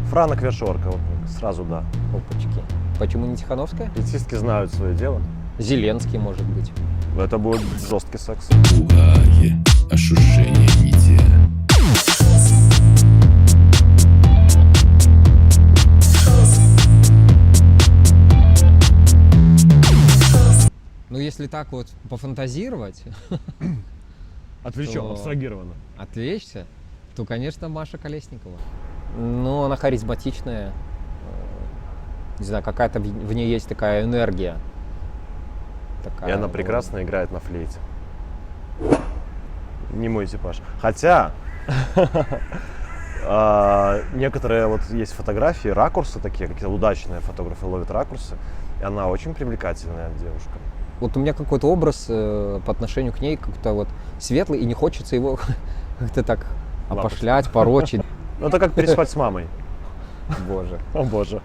Франок Вершорка, вот сразу да. Опачки. Почему не Тихановская? Пятистки знают свое дело. Зеленский, может быть. Это будет жесткий секс. Пугає ощущение нити. Ну, если так вот пофантазировать, Отвлечем, То- абстрагированно. отвлечься, то, конечно, Маша Колесникова. Ну, она харизматичная. Не знаю, какая-то в ней есть такая энергия. Такая, И она вот. прекрасно играет на флейте. Не мой типаж. Хотя некоторые вот есть фотографии, ракурсы такие, какие-то удачные фотографы ловят ракурсы, и она очень привлекательная девушка. Вот у меня какой-то образ по отношению к ней как-то вот светлый, и не хочется его как-то так Лапать. опошлять, порочить. Ну это как переспать с мамой. Боже. О боже.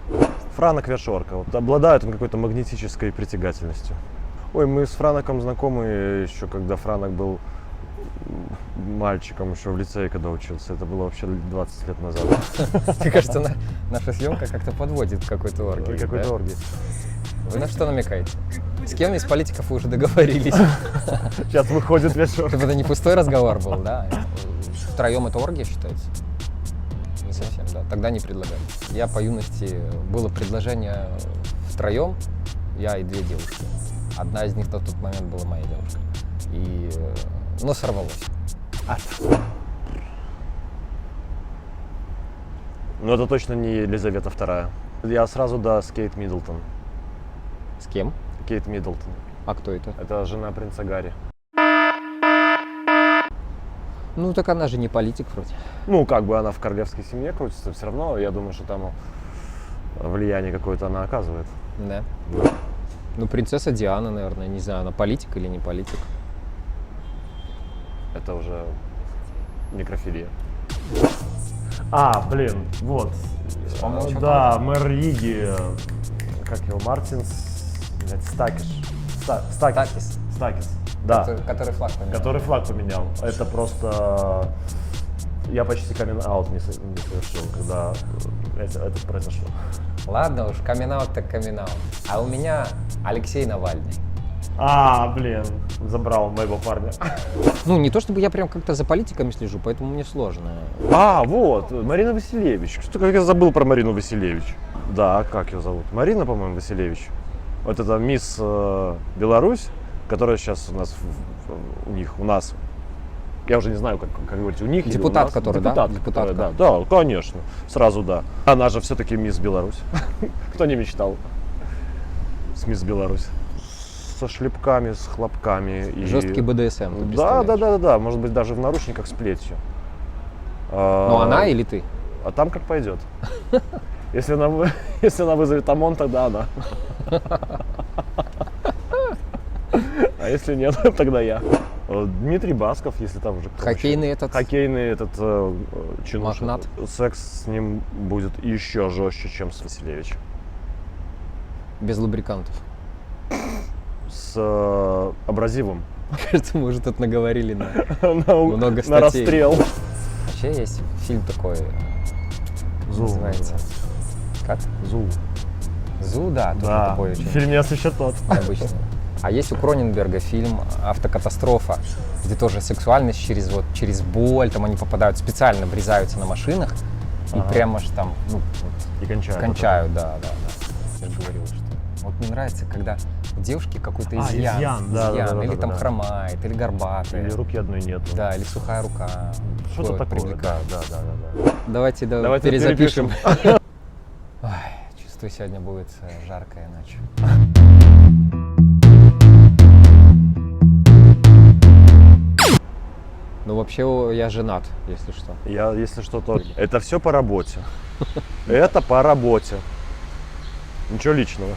Франок Вершорка. Вот обладает он какой-то магнетической притягательностью. Ой, мы с Франоком знакомы еще когда Франок был мальчиком еще в лицее, когда учился. Это было вообще 20 лет назад. Мне кажется, наша съемка как-то подводит к какой-то оргии. Какой-то да? оргии. Вы на что намекаете? С кем из политиков вы уже договорились? Сейчас выходит Вершорка. Чтобы это не пустой разговор был, да? Втроем это оргия считается? Не совсем, да? Тогда не предлагали. Я по юности, было предложение втроем, я и две девушки. Одна из них на тот момент была моя девушка. Но сорвалось. Но это точно не Елизавета II. Я сразу, да, с Кейт Миддлтон. С кем? Кейт Миддлтон. А кто это? Это жена принца Гарри. Ну, так она же не политик вроде. Ну, как бы она в королевской семье крутится, все равно, я думаю, что там влияние какое-то она оказывает. Да. Ну, принцесса Диана, наверное, не знаю, она политик или не политик. Это уже некрофилия. Блин, вот. Вспомнил, что Да, мэр Риги. Как его? Стакис. Стакис. Стакис. Да. Который флаг поменял. Который флаг поменял. Это просто... Я почти камин-аут не совершил, когда это произошло. Ладно уж, камин-аут так камин-аут. А у меня Алексей Навальный. Блин, забрал моего парня. Ну, не то чтобы я прям как-то за политиками слежу, поэтому мне сложно. Вот, Марина Василевич. Что, как я забыл про Марину Василевич. Да, как ее зовут? Марина, по-моему, Василевич. Вот это мисс Беларусь, которая сейчас у нас, у нас. Я уже не знаю, как говорить, у них или у Депутат, нас. который, да? Депутат, Депутатка. которая, да, конечно, сразу да. Она же все-таки мисс Беларусь. Кто не мечтал с мисс Беларусь? Со шлепками, с хлопками. Жесткий БДСМ, ты Да, представляешь? может быть, даже в наручниках с плетью. Ну, она или ты? А там как пойдет. Если она вызовет ОМОН, тогда она. А если нет, тогда я. Дмитрий Басков, если там уже кто Хоккейный вообще. этот? Хоккейный этот чинуша. Магнат. Секс с ним будет еще жестче, чем с Василевичем. Без лубрикантов. С абразивом. Кажется, мы уже тут наговорили на много На статей. расстрел. Вообще есть фильм такой, Зу. называется. Как? Зу. Зу, да, тоже Да, такой очень фильмец еще тот. необычный. А есть у Кроненберга фильм «Автокатастрофа», где тоже сексуальность через боль, там они попадают, специально врезаются на машинах и прямо ж там, И кончают. кончают, да. Я же говорил, что вот мне нравится, когда у девушки какой-то изъян, изъян, да, или там да. хромает, или горбатая, Или руки одной нету. да, или сухая рука. Что-то такое. привлекает. Да. Давайте Давайте перезапишем. Ой, чувствую, сегодня будет жаркая ночь. Ну, вообще, я женат, если что. Я, если что, то это все по работе. Это по работе. Ничего личного.